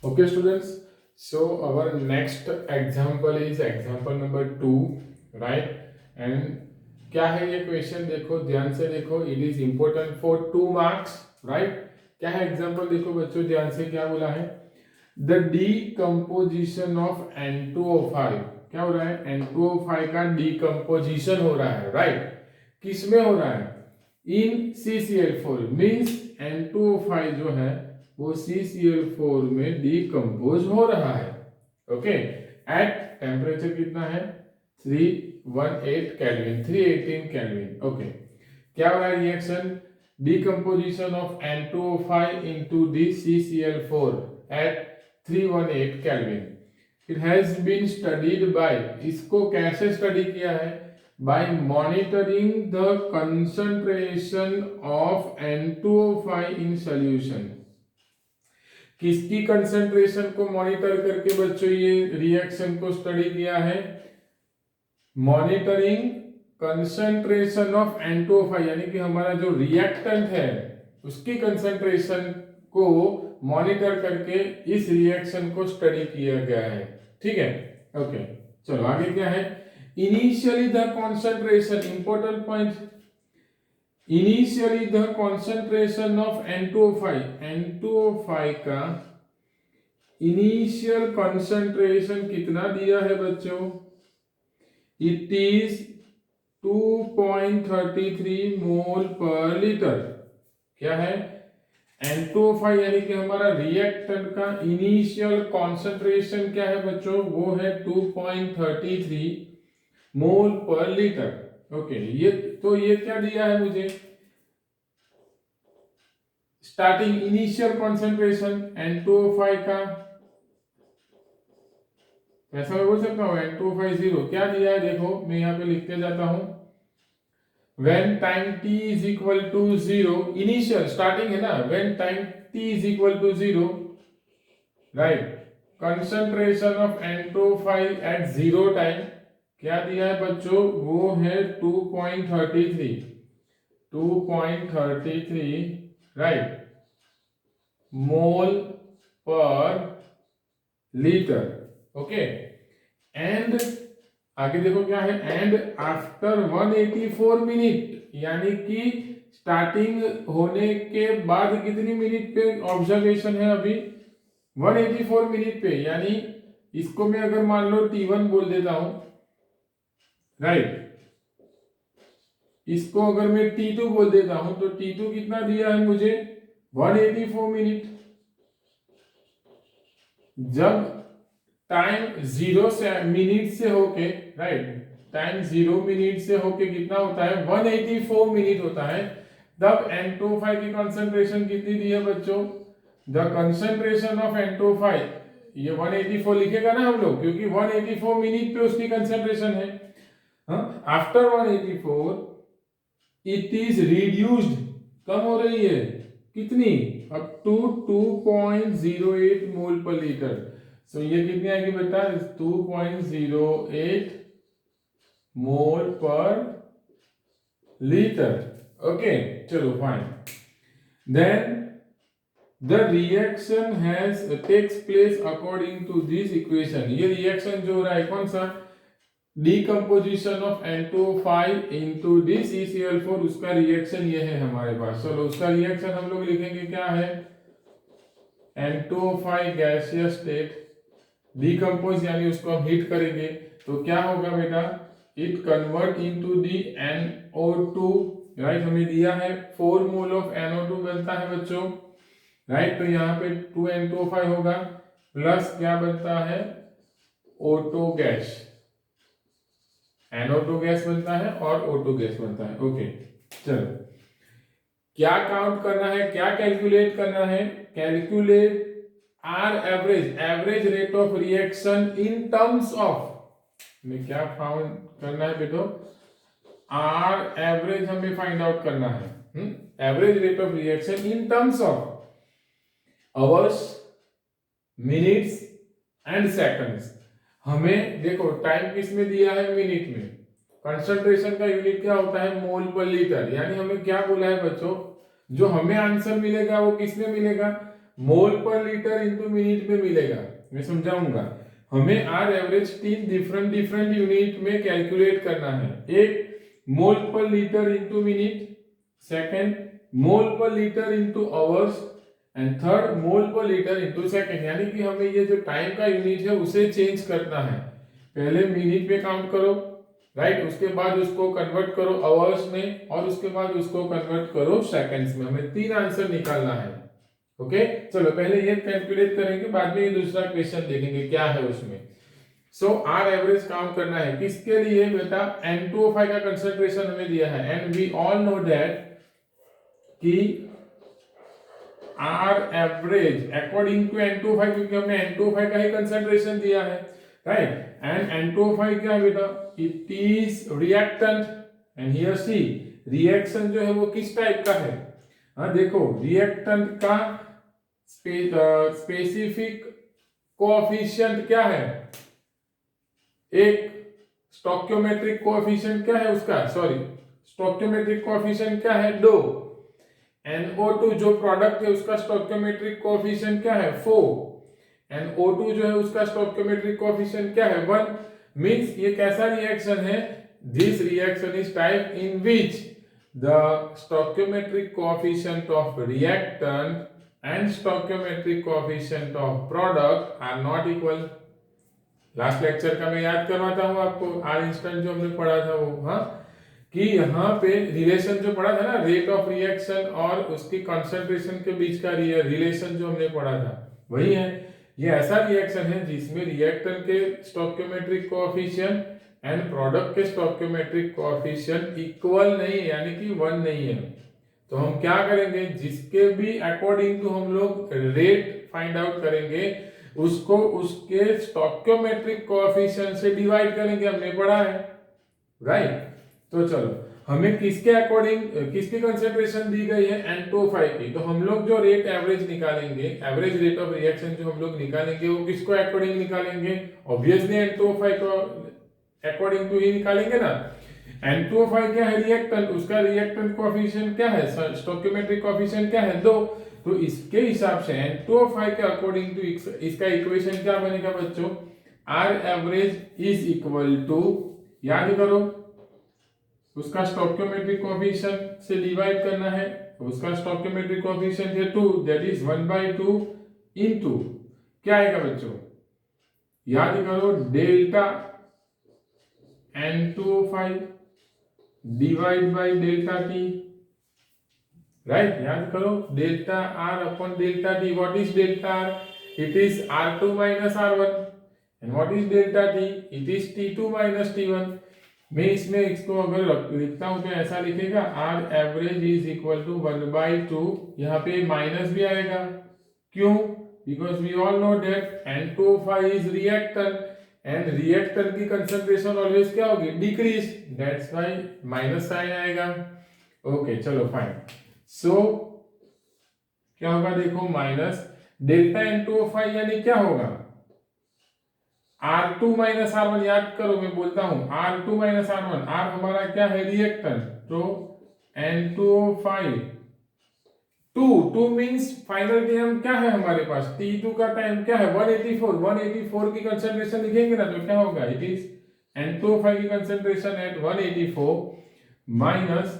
Okay, students. So our next example is example number 2, right? And क्या है ये question, देखो ध्यान से देखो. It is important for 2 marks, right? क्या है एग्जाम्पल, देखो बच्चों ध्यान से. क्या बोला है? The decomposition of N2O5. क्या हो रहा है? N2O5 का डीकम्पोजिशन हो रहा है, राइट? किस में हो रहा है? इन CCl4 मीन्स N2O5 जो है वो CCl4 में डीकम्पोज हो रहा है. ओके, एट टेम्परेचर कितना है? 318 केल्विन, 318 केल्विन. ओके, क्या हो रहा है reaction? Decomposition of N2O5 into the CCl4 at 318 kelvin. It has been studied by, इसको कैसे स्टडी किया है? by monitoring the concentration of N2O5 in solution. किसकी कंसंट्रेशन को मॉनिटर करके बच्चों ये रिएक्शन को स्टडी किया है? मॉनिटरिंग कंसंट्रेशन ऑफ N2O5, यानी कि हमारा जो रिएक्टेंट है उसकी कंसंट्रेशन को मॉनिटर करके इस रिएक्शन को स्टडी किया गया है. ठीक है, ओके. चलो आगे क्या है? Initially the concentration, important point, initially the concentration of N2O5 का इनिशियल कंसंट्रेशन कितना दिया है बच्चों? It is 2.33 mole per litre. क्या है? N2O5 यानी कि हमारा रिएक्टेंट का इनिशियल कंसंट्रेशन क्या है बच्चों? वो है 2.33 मोल पर लीटर. ओके, ये तो ये क्या दिया है मुझे? स्टार्टिंग इनिशियल कंसंट्रेशन N2O5 का, ऐसा मैं बोल सकता हूँ N2O5 0. क्या दिया है देखो, मैं यहाँ पे लिखते जाता हूँ. when time t is equal to 0, initial starting है ना, when time t is equal to 0, right, concentration of N2O5 at 0 time क्या दिया है बच्चों? वो है 2.33, right, mole per litre. Okay, and आगे देखो क्या है? एंड आफ्टर 184 मिनट, यानी कि स्टार्टिंग होने के बाद कितनी मिनट पे ऑब्जर्वेशन है अभी? 184 मिनट पे. यानी इसको मैं अगर मान लो T1 बोल देता हूं, राइट, इसको अगर मैं T2 बोल देता हूं तो T2 कितना दिया है मुझे? 184 मिनट. जब टाइम 0 से मिनट से होके, राइट, टाइम 0 मिनट से होके कितना होता है? 184 मिनट होता है. तब N2O5 की कंसंट्रेशन कितनी दी है बच्चों? द कंसंट्रेशन ऑफ N2O5, ये 184 लिखेगा ना हम लोग, क्योंकि 184 मिनट पे उसकी कंसंट्रेशन है. आफ्टर 184 इट इज रिड्यूस्ड, कम हो रही है. कितनी? Up to 2.08 mole per litre. सो ये कितनी आएगी बेटा? 2.08 मोल पर लीटर. ओके, चलो fine. Then the reaction has takes place according to this equation. ये रिएक्शन जो हो रहा है कौन सा? Decomposition of N2O5 into DCCl4, उसका रिएक्शन ये है हमारे पास. चलो उसका रिएक्शन हम लोग लिखेंगे. क्या है? N2O5 गैसियस स्टेट, डीकम्पोज यानी उसको हम हीट करेंगे तो क्या होगा बेटा? It convert into the NO2, right. हमें दिया है 4 मोल ऑफ NO2 बनता है बच्चों, राइट. तो यहाँ पे 2N2O5 होगा, प्लस क्या बनता है? O2 गैस, NO2 गैस बनता है और O2 गैस बनता है. ओके, चलो क्या काउंट करना है, क्या कैलकुलेट करना है? Calculate R average, average rate of reaction in terms of, में क्या फाउंड करना है बेटो? आर एवरेज हमें फाइंड आउट करना है. Average rate of reaction in terms of hours, minutes and seconds. हमें देखो टाइम किस में दिया है? मिनट में. कंसंट्रेशन का यूनिट क्या होता है? मोल पर लीटर. यानी हमें क्या बोला है बच्चों? जो हमें आंसर मिलेगा वो किस में मिलेगा? मोल पर लीटर इंटू मिनट में मिलेगा। मैं समझाऊंगा। हमें r average 3 different different unit में कैलकुलेट करना है। एक mole per litre into minute, second mole per litre into hours and third mole per litre into second. यानी कि हमें ये जो टाइम का यूनिट है उसे चेंज करना है। पहले मिनट में काउंट करो, राइट, उसके बाद उसको कन्वर्ट करो आवर्स में और उसके बाद उसको कन्वर्ट करो सेकंड्स में। हमें 3 आंसर निकालना है। ओके, चलो पहले ये कैलकुलेट करेंगे, बाद में ये दूसरा क्वेश्चन देखेंगे क्या है उसमें। सो आर एवरेज काउंट करना है किसके लिए बेटा, N2O5 का कंसंट्रेशन हमें दिया है and we all know that कि r average according to N2O5, क्योंकि हमने N2O5 का ही कंसंट्रेशन दिया है, राइट। एंड N2O5 क्या है बेटा, it is reactant and here see reaction जो है वो किस टाइप का है। हाँ देखो, रिएक्टेंट का स्पेसिफिक कोएफिशिएंट क्या है, एक स्टोइकियोमेट्रिक कोएफिशिएंट क्या है उसका, सॉरी स्टोइकियोमेट्रिक कोएफिशिएंट क्या है, 2। NO2 जो प्रोडक्ट है उसका स्टोइकियोमेट्रिक कोएफिशिएंट क्या है, 4। NO2 जो है उसका स्टोइकियोमेट्रिक कोएफिशिएंट क्या है, 1। मींस ये कैसा रिएक्शन है, this reaction is type in which the stoichiometric coefficient of reactant and stoichiometric coefficient of product are not equal. Last lecture का मैं याद करवाता हूं आपको, आर इंस्टेंट जो हमने पढ़ा था वो, हाँ, कि यहाँ पे रिलेशन जो पढ़ा था ना, रेट ऑफ रिएक्शन और उसकी कंसंट्रेशन के बीच का रिलेशन जो हमने पढ़ा था वही है। ये ऐसा रिएक्शन है जिसमें रिएक्टेंट के स्टोइकियोमेट्रिक कोएफिशिएंट एंड प्रोडक्ट के स्टोइकियोमेट्रिक कोएफिशिएंट इक्वल नहीं है, यानी कि 1 नहीं है। तो हम क्या करेंगे, जिसके भी अकॉर्डिंग टू हम लोग रेट फाइंड आउट करेंगे उसको उसके स्टोइकियोमेट्रिक कोएफिशिएंट से डिवाइड करेंगे, हमने पढ़ा है, राइट। तो चलो, हमें किसके अकॉर्डिंग किसकी कंसंट्रेशन दी गई है, N2O5 की। तो हम लोग जो रेट एवरेज निकालेंगे, एवरेज रेट ऑफ रिएक्शन जो हम लोग निकालेंगे वो किसको अकॉर्डिंग निकालेंगे, ऑब्वियसली N2O5 को अकॉर्डिंग टू ही निकालेंगे ना। N2O5 क्या है, रिएक्टेंट, उसका रिएक्टेंट कोएफिशिएंट क्या है, स्टोइकियोमेट्रिक कोएफिशिएंट क्या है, 2। तो इसके हिसाब से N2O5 के अकॉर्डिंग टू इसका इक्वेशन क्या बनेगा बच्चों, R average is equal to, याद करो, उसका स्टोइकियोमेट्रिक कोएफिशिएंट से डिवाइड करना है, उसका स्टोइकियोमेट्रिक कोएफिशिएंट है 2, दैट इज 1/2 इनटू क्या आएगा बच्चों, याद करो, delta N2O5 divide by delta T, right. याद करो, delta R upon delta T। What is delta R, it is R2 minus R1 and what is delta T, it is T2 minus T1। मैं इसमें इसको अगर लिखता हूं तो ऐसा लिखेगा, R average is equal to 1/2, यहाँ पे माइनस भी आएगा, क्यों, because we all know that N2O5 is reactant and reactant की कंसंट्रेशन ऑलवेज क्या होगी, decrease, that's why minus sign आएगा। ओके चलो फाइन। सो क्या होगा, देखो, माइनस डेल्टा N2O5 यानी क्या होगा, R2 माइनस R1। याद करो, मैं बोलता हूं R2 माइनस R1, R हमारा क्या है, रिएक्टेंट, तो N2O5 2 मींस फाइनल टाइम क्या है हमारे पास, T2 का टाइम क्या है, 184 की कंसंट्रेशन लिखेंगे ना तो क्या होगा, इट इज N2O5 की कंसंट्रेशन एट 184 माइनस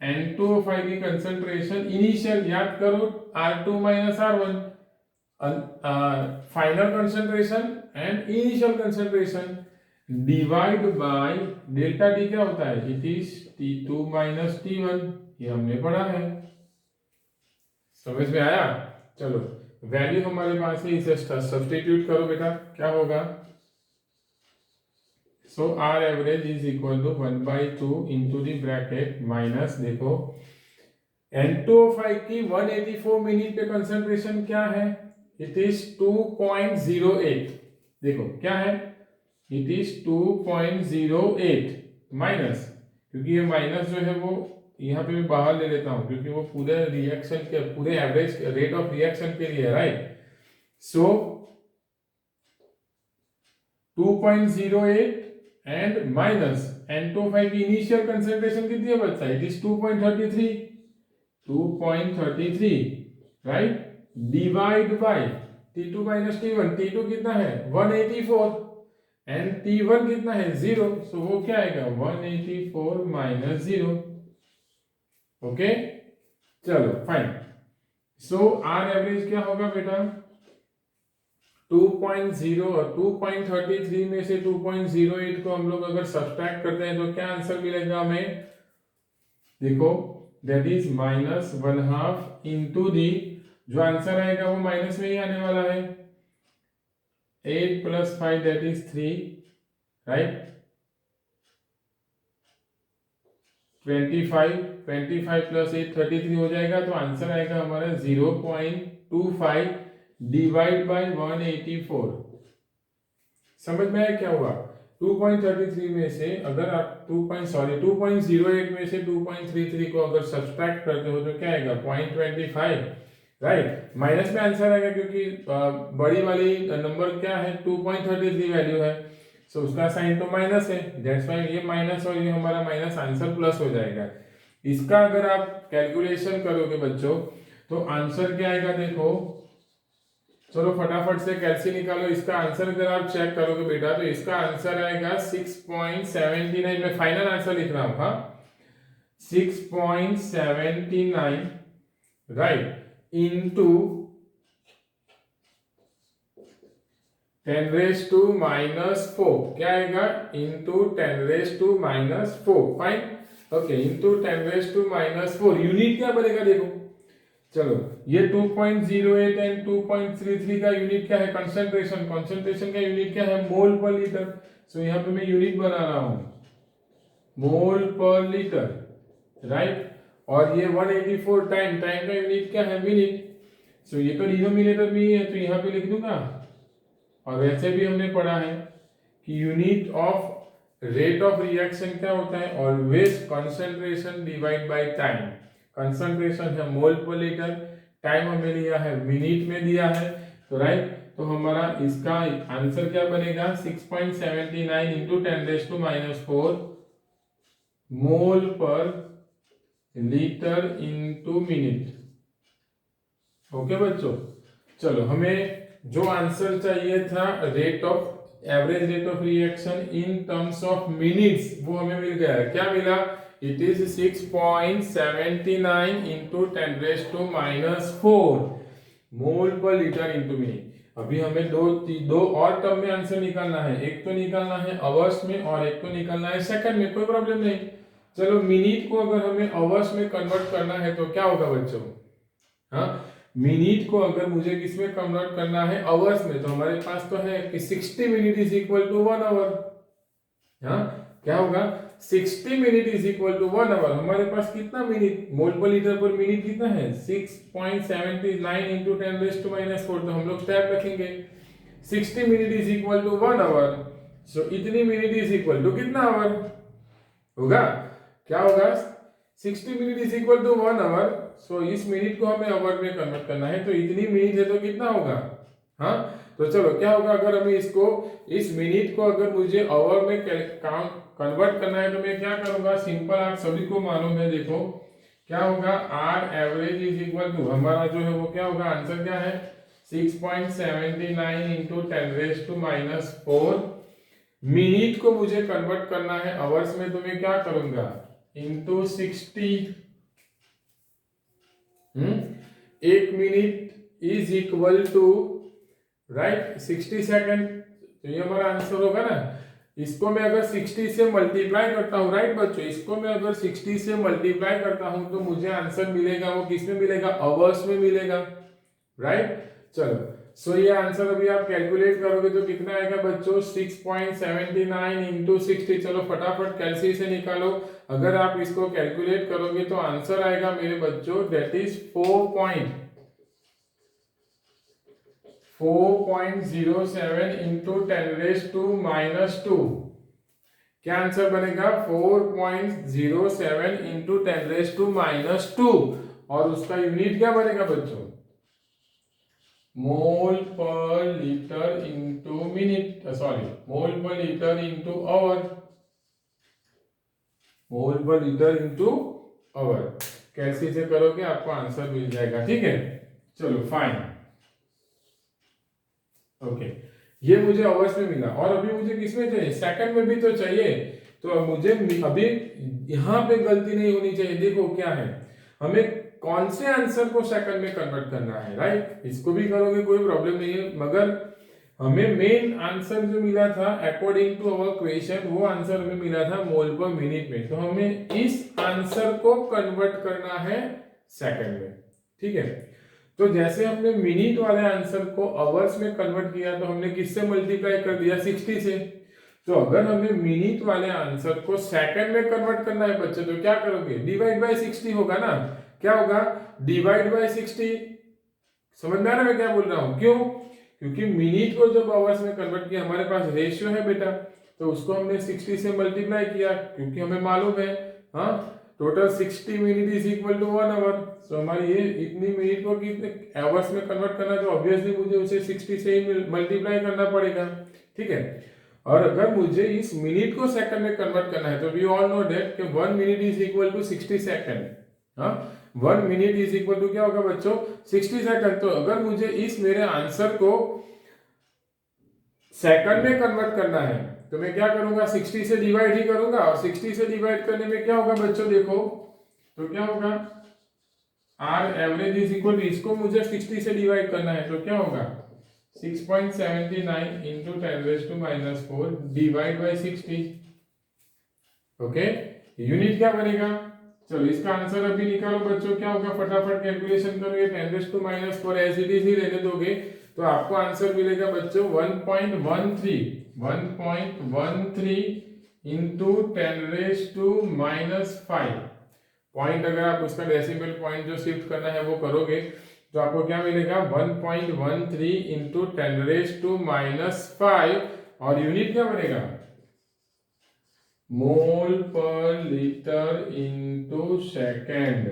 N2O5 की कंसंट्रेशन इनिशियल, याद करो, R2 minus R1, final concentration and initial concentration divide by delta T क्या होता है, it is T2 minus T1। ये हमने पढ़ा है, समझ में आया। चलो, वैल्यू हमारे पास है, इसे सब्स्टिट्यूट करो बेटा, क्या होगा, so r average is equal to 1/2 into the bracket minus, देखो N2O5 की 184 मिनट पे कंसंट्रेशन क्या है, इट इज 2.08, देखो क्या है, इट इज 2.08 माइनस, क्योंकि ये माइनस जो है वो यहाँ पे मैं बाहर ले लेता हूं क्योंकि वो पूरे रिएक्शन के पूरे एवरेज रेट ऑफ रिएक्शन के लिए, right. So 2.08 and minus N2O5 की इनिशियल कंसंट्रेशन कितनी है बच्चा, it is 2.33, right. Divide by T2 minus T1, T2 कितना है 184 एंड T1 कितना है 0, सो वो क्या आएगा 184 माइनस 0। ओके चलो फाइन। सो आर एवरेज क्या होगा बेटा 2.0 और 2.33 में से 2.08 को हम लोग अगर सब्सट्रैक्ट करते हैं तो क्या आंसर मिलेगा हमें, देखो दैट इज माइनस 1/2 इंटू दी, जो आंसर आएगा वो माइनस में ही आने वाला है, 8 + 5 दैट इज 3 राइट, 25 + 8 33 हो जाएगा, तो आंसर आएगा हमारा 0.25 डिवाइड बाय 184। समझ में आया क्या हुआ, 2.33 में से अगर आप 2.08 में से 2.33 को अगर सब्सट्रैक्ट करते हो तो क्या आएगा 0.25 राइट, माइनस में आंसर आएगा क्योंकि बड़ी वाली नंबर क्या है 2.33 वैल्यू है, सो उसका साइन तो माइनस है, दैट्स व्हाई ये माइनस और ये हमारा माइनस आंसर प्लस हो जाएगा। इसका अगर आप कैलकुलेशन करोगे बच्चों तो आंसर क्या आएगा, देखो चलो फटाफट से कैलसी निकालो, इसका आंसर अगर आप चेक करोगे बेटा तो इसका आंसर आएगा 6.79, मैं फाइनल आंसर लिख रहा हूं, हाँ 6.79 राइट इंटू 10⁻⁻⁴, क्या आएगा into 10⁻⁻⁴, fine okay, into 10⁻⁻⁴, unit क्या बनेगा देखो, चलो ये 2.08 एंड 2.33 का यूनिट क्या है कंसंट्रेशन, कंसंट्रेशन का यूनिट क्या है मोल पर लीटर, सो यहाँ पे मैं यूनिट बना रहा हूं मोल पर लीटर राइट, और ये 184 टाइम का यूनिट क्या है मिनट, सो ये तो डिनोमिनेटर में ही है तो यहाँ पे लिख दूंगा, और वैसे भी हमने पढ़ा है कि unit of rate of reaction क्या होता है always concentration divide by time, concentration है मोल पर लीटर, टाइम हमें लिया है मिनट में दिया है, तो राइट, तो हमारा इसका आंसर क्या बनेगा 6.79 इंटू 10⁻⁻⁴ मोल per litre into minute. Okay बच्चों, चलो हमें जो आंसर चाहिए था rate of average rate of reaction in terms of minutes वो हमें मिल गया है, क्या मिला, it is 6.79 into 10⁻⁻⁴ mole per litre into minute. अभी हमें दो और टर्म में आंसर निकालना है, एक तो निकालना है आवर्स में और एक तो निकालना है सेकंड में, कोई प्रॉब्लम नहीं। चलो मिनट को अगर हमें आवर्स में कन्वर्ट करना है तो क्या होगा बच्चों, हाँ मिनट को अगर मुझे किसमें कन्वर्ट करना है आवर्स में, तो हमारे पास तो है कि 60 minute is equal to 1 hour, हाँ क्या होगा 60 minute is equal to 1 hour, हमारे पास कितना मिनट मोल पर लीटर पर मिनट कितना है 6.79 इंटू 10⁻⁻⁴, तो हम लोग स्टेप रखेंगे 60 minute is equal to 1 hour, so इतनी मिनट इज इक्वल टू कितना आवर होगा, क्या होगा 60 minute is equal to 1 hour, so इस मिनट को हमें आवर में कन्वर्ट करना है, तो इतनी मिनट है तो कितना होगा, हाँ तो चलो क्या होगा अगर हमें इसको इस मिनट को अगर मुझे आवर में कन्वर्ट करना है तो मैं क्या करूंगा, सिंपल आप सभी को मालूम है, देखो क्या होगा R average is equal to हमारा जो है वो क्या होगा, आंसर क्या है 6.79 इंटू 10⁻⁻⁴, मिनट को मुझे कन्वर्ट करना है आवर्स में, तो मैं क्या करूंगा इंटू 60, एक minute is equal to right 60 second, तो ये हमारा आंसर होगा ना। इसको मैं अगर 60 से मल्टीप्लाई करता हूं राइट बच्चों, इसको मैं अगर 60 से मल्टीप्लाई करता हूं तो मुझे आंसर मिलेगा वो किसमें मिलेगा आवर्स में मिलेगा राइट। चलो सो ये आंसर अभी आप कैलकुलेट करोगे तो कितना आएगा बच्चों 6.79 इंटू 60, चलो फटाफट कैलसी से निकालो, अगर आप इसको कैलकुलेट करोगे तो आंसर आएगा मेरे बच्चों दैट इज 4.07 इंटू 10⁻⁻², क्या आंसर बनेगा 4.07 इंटू 10⁻⁻², और उसका यूनिट क्या बनेगा बच्चों मोल per litre into minute, sorry mole per litre into our, mole per litre into our, कैसे से करोगे आपको आंसर मिल जाएगा, ठीक है। चलो फाइन, ओके, ये मुझे आवर्स में मिला और अभी मुझे किस में चाहिए, सेकंड में भी तो चाहिए। तो अब मुझे अभी यहाँ पे गलती नहीं होनी चाहिए। देखो क्या है, हमें कौन से आंसर को सेकंड में कन्वर्ट करना है, राइट। इसको भी करोगे कोई प्रॉब्लम नहीं है, मगर हमें मेन आंसर जो मिला था अकॉर्डिंग टू अवर क्वेश्चन, वो आंसर हमें मिला था मोल पर मिनट में। तो हमें इस आंसर को कन्वर्ट करना है सेकंड में, ठीक है। तो जैसे हमने मिनट वाले आंसर को आवर्स में कन्वर्ट किया, तो हमने किससे मल्टीप्लाई कर दिया, 60 से। तो अगर हमें मिनट वाले आंसर को सेकंड में कन्वर्ट करना है बच्चे, तो क्या करोगे, डिवाइड बाय 60 होगा ना। क्या होगा, डिवाइड बाय 60। समझ में आ रहा है मैं क्या बोल रहा हूं, क्यों, क्योंकि मिनट को जब आवर्स में कन्वर्ट किया, हमारे पास रेशियो है बेटा, तो उसको हमने 60 से मल्टीप्लाई किया, क्योंकि हमें मालूम है, हाँ, total 60 minute is equal to 1 hour. तो हमारी ये इतनी मिनट को कितने आवर्स में कन्वर्ट करना, तो ऑब्वियसली मुझे उसे 60 से ही मल्टीप्लाई करना पड़ेगा, ठीक है। और अगर मुझे इस मिनट को सेकंड में कन्वर्ट करना है, तो वी ऑल नो दैट कि 1 minute is equal to 60 second. हाँ, 1 मिनट इज इक्वल टू क्या होगा बच्चों, 60 सेकंड। तो अगर मुझे इस मेरे आंसर को सेकंड में कन्वर्ट करना है, तो मैं क्या करूंगा, 60 से डिवाइड ही करूंगा। और 60 से डिवाइड करने में क्या होगा बच्चों, देखो तो क्या होगा, R average is equal to, इसको मुझे 60 से डिवाइड करना है, तो क्या होगा 6.79 into 10⁻⁻4 divide by 60। Okay, unit क्या बनेगा, चलो इसका आंसर अभी निकालो बच्चों, क्या होगा, फटाफट कैलकुलेशन करोगे, 10⁻⁴ एज इट इज ही रहने दोगे, तो आपको आंसर मिलेगा बच्चों 1.13 इंटू 10⁻⁵। पॉइंट अगर आप उसका डेसिमल पॉइंट जो शिफ्ट करना है वो करोगे, तो आपको क्या मिलेगा, 1.13 इंटू 10⁻⁵। और यूनिट क्या बनेगा, मोल पर लीटर इंटू सेकेंड।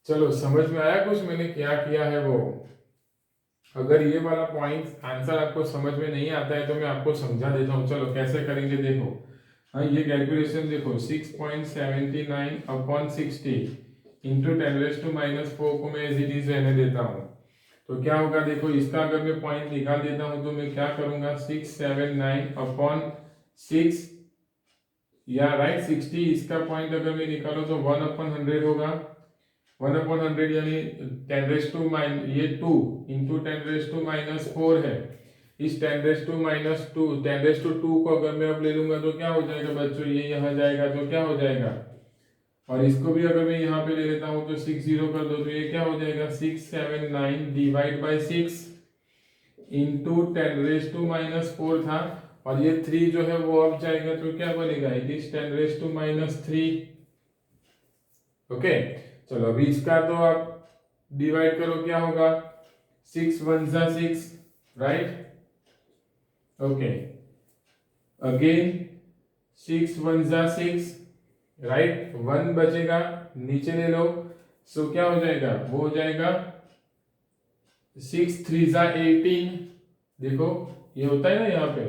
चलो समझ में आया कुछ मैंने क्या किया है वो। अगर ये वाला पॉइंट आंसर आपको समझ में नहीं आता है, तो मैं आपको समझा देता हूँ। चलो कैसे करेंगे, देखो, हाँ, ये कैलकुलेशन देखो, 6.79 अपॉन 60 इंटू 10⁻⁴ को मैं एज इट इज रहने देता हूँ। तो क्या होगा, देखो इसका अगर मैं पॉइंट निकाल देता हूँ, तो मैं क्या करूंगा, 679 अपॉन 6 या राइट 60, इसका पॉइंट अगर मैं निकालो तो 1/100 होगा। 1/100 यानी 2 इंटू 10⁻⁴ है। इस 10⁻2 को अगर मैं अब ले लूंगा, तो क्या हो जाएगा बच्चों, ये यहाँ जाएगा, तो क्या हो जाएगा, और इसको भी अगर मैं यहाँ पे ले लेता हूँ, तो 6 0 कर दो, तो ये क्या हो जाएगा, 679 डिवाइड बाई 6 इंटू 10⁻⁴ था, और ये 3 जो है वो अब जाएगा, तो क्या बनेगा, इट इज 10⁻3। ओके, चलो अभी इसका तो आप डिवाइड करो, क्या होगा, 6 1 जा 6, राइट। ओके, अगेन 6 1 जा 6, राइट, 1 बचेगा, नीचे ले लो, सो क्या हो जाएगा, वो हो जाएगा 6 3 जा 18। देखो ये होता है ना, यहाँ पे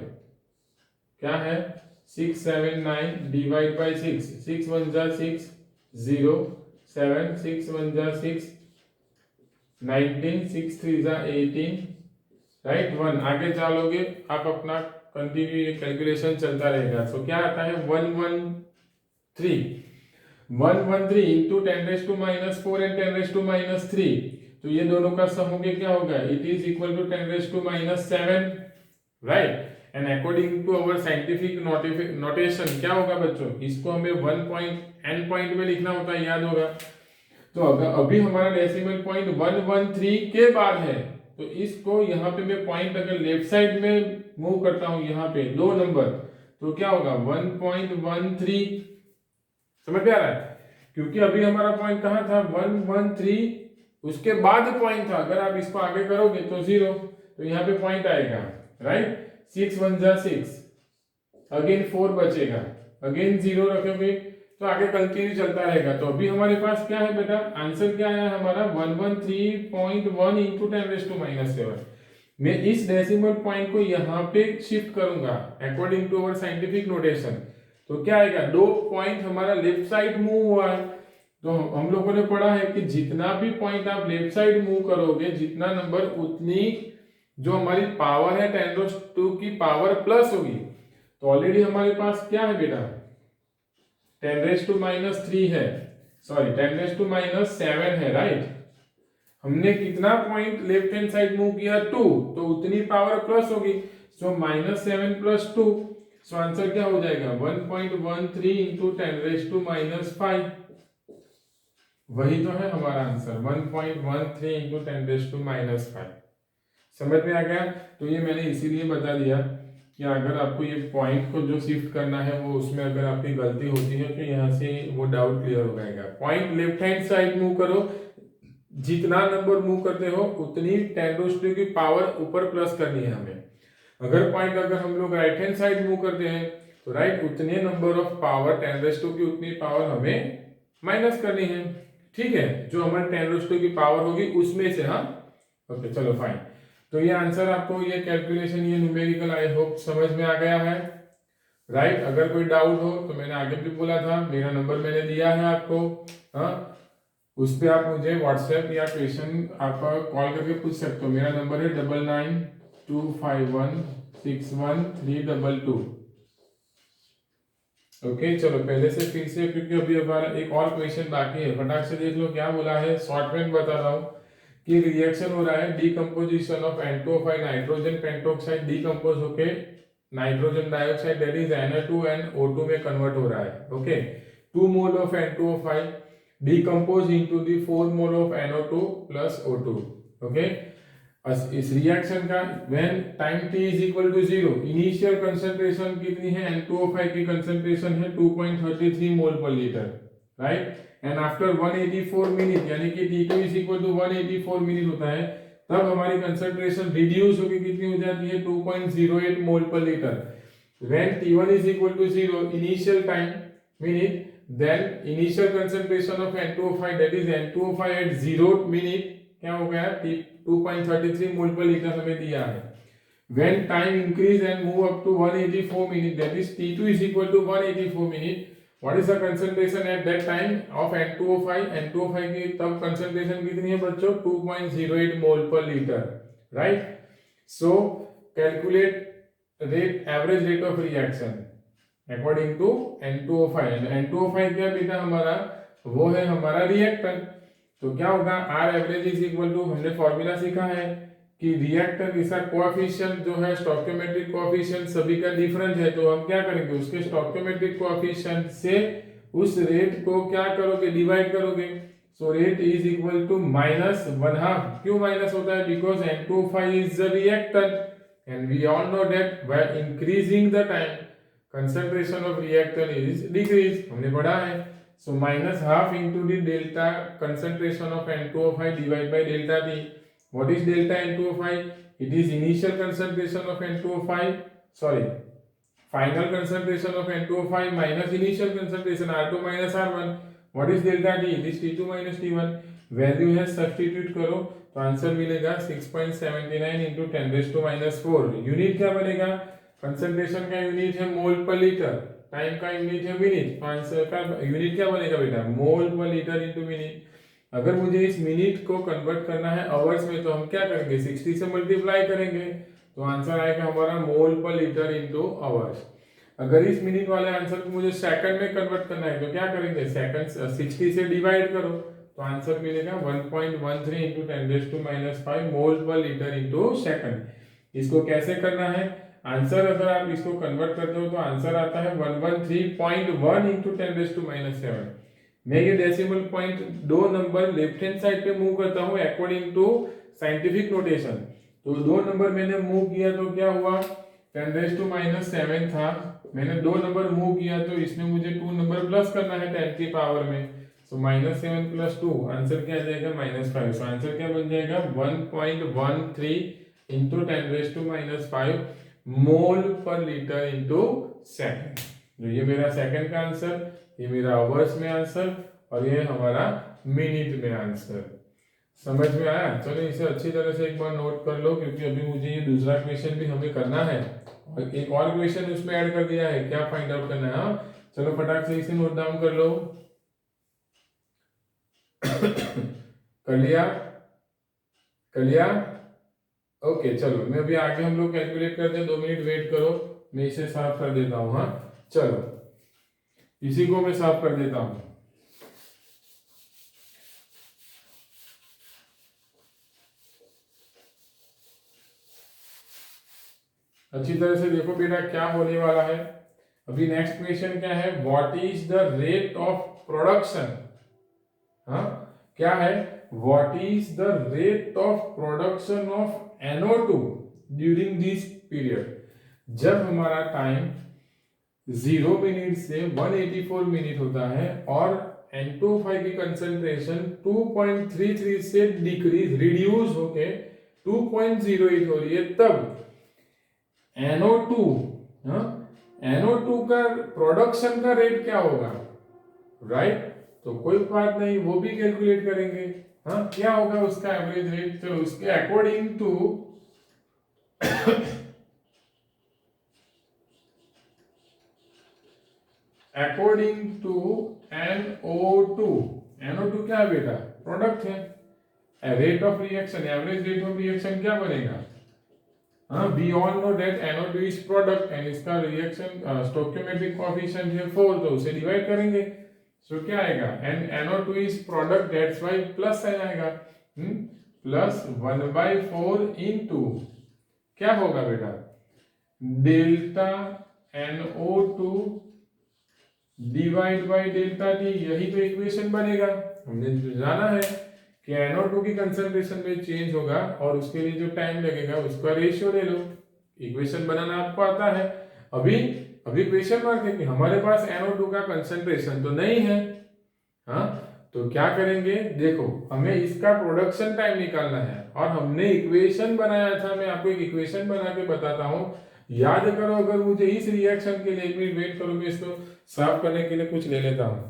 क्या है, 679 डिवाइड बाई 6, 6 1 जा 6 0 7, 6 1 जा 6 19, 6 3 जा 18, राइट, 1 आगे चलोगे आप अपना कंटिन्यू, ये कैलकुलेशन चलता रहेगा। तो क्या आता है, 113 इंटू 10⁻⁴ एंड 10⁻3, तो ये दोनों का सम होके क्या होगा, it is equal to 10⁻⁷, right. And according to our scientific notation क्या होगा बच्चों, इसको हमें 1 पॉइंट एन पॉइंट में लिखना होता है, याद होगा। तो अगर अभी हमारा डेसिमल पॉइंट 113 के बाद है, तो इसको यहाँ पे मैं पॉइंट अगर लेफ्ट साइड में मूव करता हूं, यहाँ पे 2 नंबर, तो क्या होगा 1.13। समझ में आ रहा है, क्योंकि अभी हमारा पॉइंट कहाँ था, 113, उसके बाद पॉइंट था। अगर आप इसको आगे करोगे तो 0, तो यहाँ पे पॉइंट आएगा, राइट। 6 1 जा 6, अगेन 4 बचेगा, अगेन 0 रखोगे, तो आगे कंटिन्यू चलता रहेगा। तो अभी हमारे पास क्या है बेटा, आंसर क्या आया हमारा, 113.1 इंटू 10⁻⁷। मैं इस डेसिमल पॉइंट को यहाँ पे शिफ्ट करूंगा according to our scientific notation, तो क्या आएगा, 2 पॉइंट हमारा लेफ्ट साइड मूव हुआ है, तो हम लोगों ने पढ़ा है कि जितना भी पॉइंट आप लेफ्ट साइड मूव करोगे, जितना नंबर, उतनी जो हमारी पावर है 10⁻² की पावर प्लस होगी। तो ऑलरेडी हमारे पास क्या है बेटा, 10⁻³ है, सॉरी 10⁻⁻7 है, राइट। हमने कितना point left hand side move किया, 2, तो उतनी पावर प्लस होगी। सो -7 + 2, सो आंसर क्या हो जाएगा 1.13 इंटू 10⁻⁻5। वही तो है हमारा आंसर, 1.13 इंटू 10⁻⁻5। समझ में आ गया। तो ये मैंने इसीलिए बता दिया कि अगर आपको ये पॉइंट को जो शिफ्ट करना है वो उसमें अगर आपकी गलती होती है तो यहाँ से वो डाउट क्लियर हो जाएगा। Point left hand side move करो, जितना नंबर मूव करते हो उतनी 10⁻² की पावर ऊपर प्लस करनी है हमें। अगर पॉइंट अगर हम लोग राइट हैंड साइड मूव करते हैं तो राइट उतने नंबर ऑफ पावर 10⁻² की उतनी पावर हमें माइनस करनी है, ठीक है, जो हमारे 10⁻² की पावर होगी उसमें से। हाँ, ओके, चलो फाइन। तो ये आंसर आपको, ये कैलकुलेशन, ये न्यूमेरिकल आई होप समझ में आ गया है, राइट। अगर कोई डाउट हो तो मैंने आगे भी बोला था, मेरा नंबर मैंने दिया है आपको, हाँ, उस पर आप मुझे व्हाट्सएप या क्वेश्चन आप कॉल करके पूछ सकते हो। मेरा नंबर है 9925161322। ओके, चलो पहले से फिर से, क्योंकि अभी हमारा एक और क्वेश्चन बाकी है, फटाक से देख लो क्या बोला है। शॉर्ट में बता रहा हूँ कि रिएक्शन हो रहा है decomposition of N2O5 nitrogen pentoxide decompose होके nitrogen dioxide that is Na2NO2 में कन्वर्ट हो रहा है। Okay, 2 mole of N2O5 decompose into the 4 mole of NO2 plus O2। Okay, इस रिएक्शन का when time t is equal to 0, initial concentration कितनी है, N2O5 की कंसंट्रेशन है 2.33 mole per litre, right. And after 184 minute, यानी कि T2 is equal to 184 minute होता है, तब हमारी कंसंट्रेशन रिड्यूस होकर कितनी हो जाती है 2.08 mole per litre. When T1 is equal to 0, initial time minute, then initial concentration of N2O5 that is N2O5 at 0 minute क्या हो गया 2.33 मोल पर लीटर हमें दिया है। when time increase and move up to 184 minute that is T2 is equal to 184 minute, what is the concentration at that time of N2O5? N2O5 की तब concentration कितनी है बच्चों 2.08 mole per litre, right। so calculate rate, average rate of reaction according to N2O5। N2O5 क्या बेटा हमारा, वो है हमारा रिएक्टर। तो क्या होगा R average is equal to, हमने फॉर्मूला सीखा है कि रिएक्टर इसका कोएफिशिएंट जो है स्टोइकियोमेट्रिक कोएफिशिएंट सभी का डिफरेंट है, तो हम क्या करेंगे उसके स्टोइकियोमेट्रिक कोएफिशिएंट से उस रेट को क्या करोगे डिवाइड करोगे। So rate is equal to -1/2। क्यों माइनस होता है, because N2O5 is the reactor and we all know that by increasing the time concentration of reactant is decrease, हमने पढ़ा है। so -1/2 into the delta concentration of N2O5 divided by delta T। what is delta N2O5? it is initial concentration of N2O5, sorry, final concentration of N2O5 minus initial concentration R2 minus R1। what is delta T? it is T2 minus T1। Value है substitute करो तो answer मिलेगा 6.79 into 10⁻⁻4। Unit क्या बनेगा, concentration का unit है मोल per litre, time का unit है मिनट, तो आंसर का यूनिट क्या बनेगा बेटा मोल पर लीटर इनटू मिनट। अगर मुझे इस मिनट को कन्वर्ट करना है आवर्स में तो हम क्या करेंगे 60 से मल्टीप्लाई करेंगे, तो आंसर आएगा हमारा मोल पर लीटर इनटू आवर्स। अगर इस मिनट वाले आंसर को मुझे सेकंड में कन्वर्ट करना है तो क्या करेंगे सेकंड 60 से डिवाइड करो तो आंसर मिलेगा 1.13 इंटू 10⁻⁻5 मोल पर लीटर इनटू सेकंड। इसको कैसे करना है, आंसर अगर आप इसको कन्वर्ट करते हो तो आंसर आता है 113.1 इंटू 10⁻⁻7। मैं ये डेसिमल पॉइंट दो नंबर लेफ्ट हैंड साइड पे मूव करता हूँ अकॉर्डिंग टू साइंटिफिक नोटेशन। तो दो नंबर मैंने मूव किया तो क्या हुआ 10⁻⁻7 था, मैंने दो नंबर मूव किया तो इसमें मुझे 2 नंबर प्लस करना है 10 की पावर में। सो -7 + 2 आंसर क्या आ जाएगा -5। सो आंसर क्या बन जाएगा 1.13 इंटू 10⁻⁻5 मोल पर लीटर इंटू सेकंड। तो ये मेरा सेकंड का आंसर, ये मेरा आवर्स में आंसर और ये हमारा मिनट में आंसर। समझ में आया। चलो इसे अच्छी तरह से एक बार नोट कर लो क्योंकि अभी मुझे ये दूसरा क्वेश्चन भी हमें करना है और एक और क्वेश्चन उसमें ऐड कर दिया है, क्या फाइंड आउट करना है। हाँ चलो फटाक से इसे नोट डाउन कर लो। कर लिया कर लिया। ओके चलो, मैं अभी आगे हम लोग कैलकुलेट करते हैं, 2 मिनट वेट करो, मैं इसे साफ कर देता हूं। हाँ चलो, इसी को मैं साफ कर देता हूं। अच्छी तरह से देखो बेटा क्या होने वाला है। अभी नेक्स्ट क्वेश्चन क्या है, what is the rate of production. हाँ क्या है, what is the rate of production of NO2 during this period. जब हमारा टाइम 0 मिनट से 184 मिनट होता है और N2O5 की कंसंट्रेशन 2.33 से रिड्यूस होके 2.08 हो रही है, तब NO2 हाँ NO2 का प्रोडक्शन का रेट क्या होगा, राइट। तो कोई बात नहीं, वो भी कैलकुलेट करेंगे। हाँ क्या होगा उसका एवरेज रेट, चलो उसके अकॉर्डिंग टू NO2, NO2 क्या है बेटा, प्रोडक्ट है। Rate of reaction, average rate of reaction क्या बनेगा, हाँ we all know that NO2 is product and इसका रिएक्शन स्टोइकियोमेट्रिक कोएफिशिएंट है 4, तो उसे डिवाइड करेंगे, सो क्या आएगा, and NO2 is product, that's why plus sign आएगा, प्लस 1/4 इनटू क्या होगा बेटा, delta NO2 divide by delta T, यही तो इक्वेशन बनेगा। हमने जाना है कि NO2 की कंसंट्रेशन में चेंज होगा और उसके लिए जो टाइम लगेगा उसका रेशियो ले लो, इक्वेशन बनाना आपको आता है। अभी क्वेश्चन मार्क है कि हमारे पास NO2 का कंसंट्रेशन तो नहीं है। हाँ तो क्या करेंगे, देखो हमें इसका प्रोडक्शन टाइम निकालना है और हमने इक्वेशन बनाया था, मैं आपको एक इक्वेशन बना के बताता हूं, याद करो। अगर मुझे इस रिएक्शन के लिए 1 मिनट वेट करोगे, इसको साफ करने के लिए कुछ ले लेता हूं।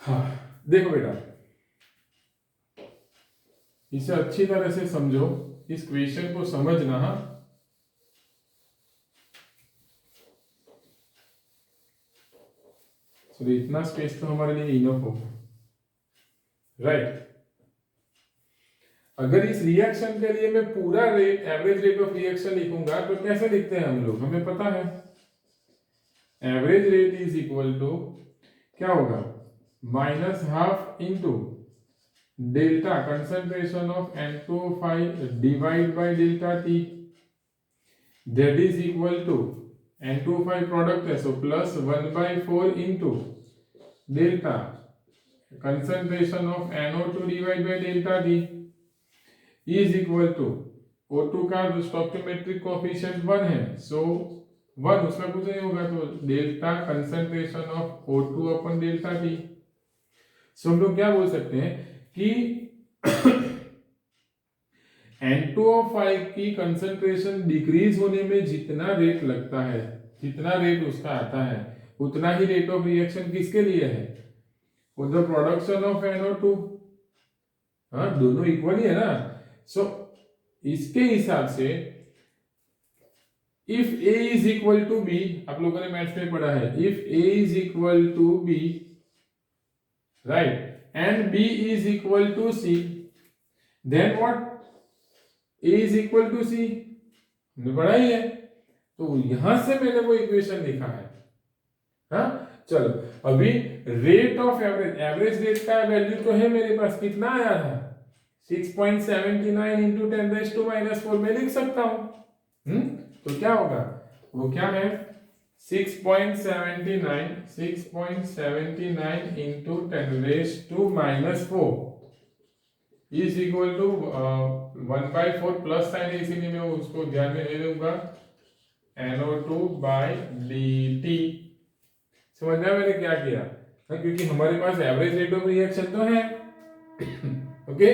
हाँ देखो बेटा, इसे अच्छी तरह से समझो, इस क्वेश्चन को समझना। हाँ तो इतना स्पेस तो हमारे लिए इनफ होगा, राइट। अगर इस रिएक्शन के लिए मैं पूरा rate, average rate of reaction लिखूंगा तो कैसे लिखते हैं हम लोग, हमें पता है average rate is equal to क्या होगा, -12 into delta concentration of N2O5 divide by delta t, that is equal to N2O5 product है, so plus 1/4 into delta concentration of NO2 divide by delta t is equal to O2 का जो stoichiometric coefficient 1 है, सो 1 उसका कुछ नहीं होगा, तो delta concentration of O2 अपन डेल्टा टी। सो हम लोग क्या बोल सकते हैं कि N2O5 की कंसंट्रेशन डिक्रीज होने में जितना रेट लगता है, जितना रेट उसका आता है, उतना ही रेट ऑफ रिएक्शन किसके लिए है, for the production of NO2। हाँ दोनों इक्वल ही है ना। सो इसके हिसाब से if A is equal to B, आप लोगों ने मैथ्स में पढ़ा है, if A is equal to B, right, and B is equal to C, then what, A is equal to C, हमने पढ़ा ही है, तो यहां से मैंने वो इक्वेशन लिखा है। हाँ चलो, अभी रेट ऑफ एवरेज रेट का वैल्यू तो है मेरे पास, कितना आया था 6.79 इंटू 10⁻⁻⁴ में लिख सकता हूं। तो क्या होगा, वो क्या है 6.79 into 10⁻⁻⁴ is equal to 1/4 plus sign है, इसीलिए मैं उसको ध्यान में ले लूंगा, NO2 बाय dt। समझ में मैंने क्या किया, क्योंकि हमारे पास एवरेज रेट ऑफ रिएक्शन तो है। ओके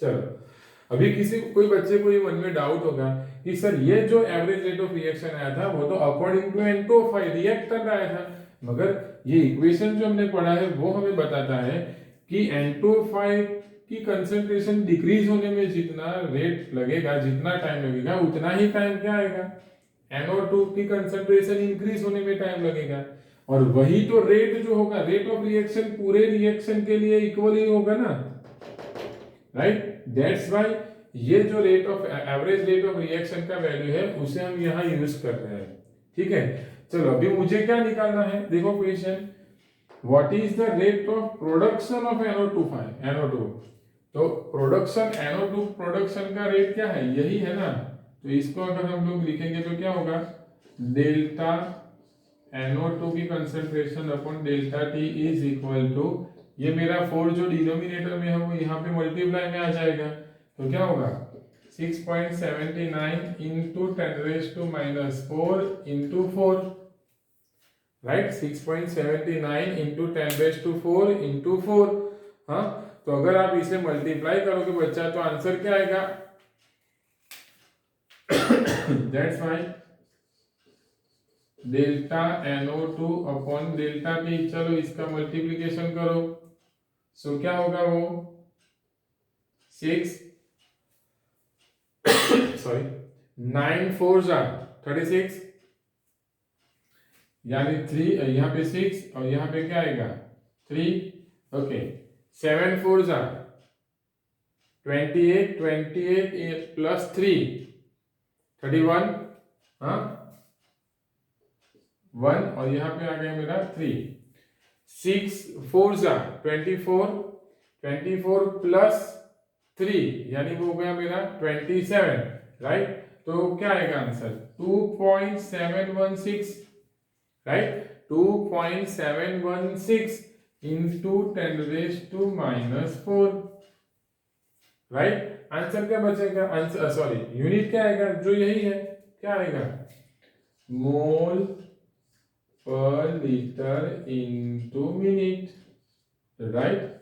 चलो, अभी किसी कोई बच्चे को ये मन में डाउट होगा कि सर ये जो एवरेज रेट ऑफ रिएक्शन आया था वो तो अकॉर्डिंग टू N2O5 रिएक्ट कर रहा था, मगर ये इक्वेशन जो हमने पढ़ा है वो हमें बताता है कि N2O5 की कंसंट्रेशन डिक्रीज होने में जितना रेट लगेगा, जितना टाइम लगेगा, उतना ही टाइम क्या आएगा, NO2 की कंसंट्रेशन इंक्रीज होने में टाइम लगेगा। और वही तो रेट जो होगा, रेट ऑफ रिएक्शन पूरे रिएक्शन के लिए इक्वल ही होगा ना, राइट। दैट्स व्हाई ये जो rate of average rate of reaction का वैल्यू है उसे हम यहाँ यूज कर रहे हैं, ठीक है। चलो अभी मुझे क्या निकालना है, देखो question, what is the rate of production of NO2 NO2। तो प्रोडक्शन NO2 प्रोडक्शन का रेट क्या है, यही है ना। तो इसको अगर हम लोग लिखेंगे तो क्या होगा, डेल्टा NO2 की concentration upon delta T is equal to, ये मेरा 4 जो डिनोमिनेटर में है वो यहाँ पे मल्टीप्लाई में आ जाएगा, तो क्या होगा 6.79 into 10⁻⁻⁴ into 4, right. 6.79 into 10⁻⁴ into 4। हाँ, तो अगर आप इसे मल्टीप्लाई करोगे बच्चा तो आंसर क्या आएगा, that's why delta NO2 upon delta T। चलो इसका मल्टीप्लिकेशन करो, सो क्या होगा वो 6 सॉरी 9 4 36, यानी 3, यहाँ पे 6 और यहाँ पे क्या आएगा 3, ओके। 7 4 28, 28 प्लस 3 31, हाँ 1 और यहाँ पे आ गया मेरा 3। 6 4 24, 24 प्लस 3 यानी वो हो गया मेरा 27, राइट। तो क्या आएगा answer 2.716, right. 2.716 into 10⁻⁻⁴, right. Answer क्या बचेगा, आंसर सॉरी यूनिट क्या आएगा, जो यही है, क्या आएगा मोल per litre into minute, right.